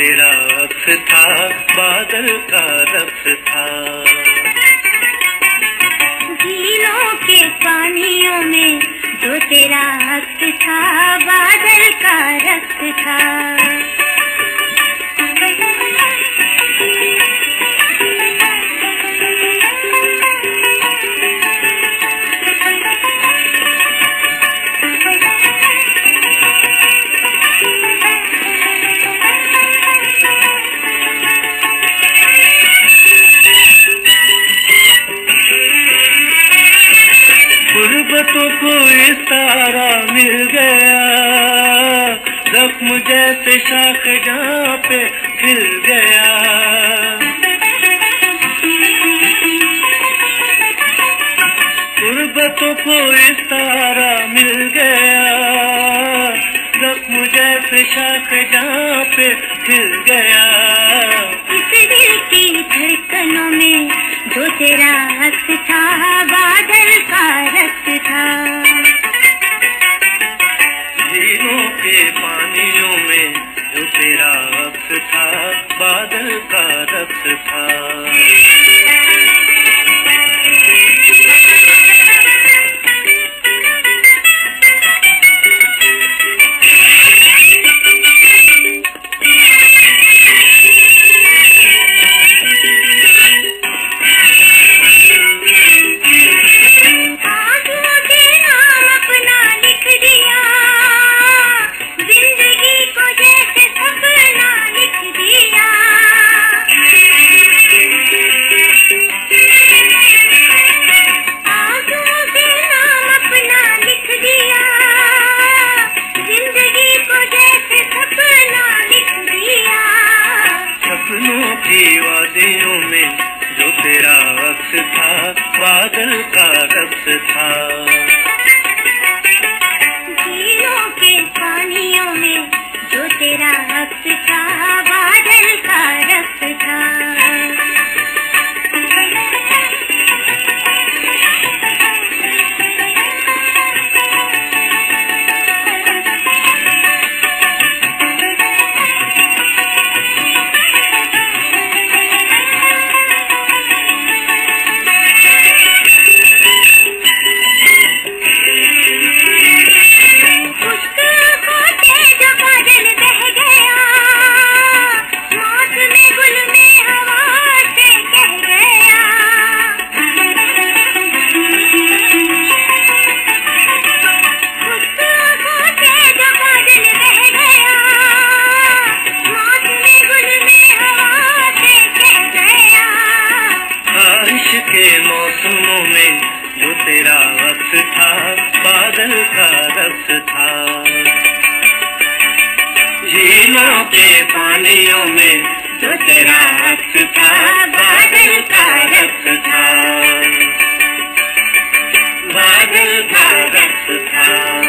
तेरा अक्स था, बादल का रक्स था। झीलों के पानियों में जो तेरा अक्स था, बादल का रक्स था। गुर्बतों को इशारा मिल गया, जख्म जैसे शाख जहाँ पे खिल गया। गुर्बतों को इशारा मिल गया, जख्म जैसे शाख जहाँ पे खिल गया। इस दिल की धड़कनों में जो तेरा अक्स था, बादल का रक्स था। झीलों के पानियों में जो तेरा अक्स था, बादल का रक्स था। की वादियों में जो तेरा अक्स था, बादल का रक्स था। झीलों के पानियों में जो तेरा अक्स था, बादल का रक्स था। के मौसमों में जो तेरा अक्स था, बादल का रक्स था। झीलों के पानियों में जो तेरा अक्स था, बादल का रक्स था। बादल का रक्स था।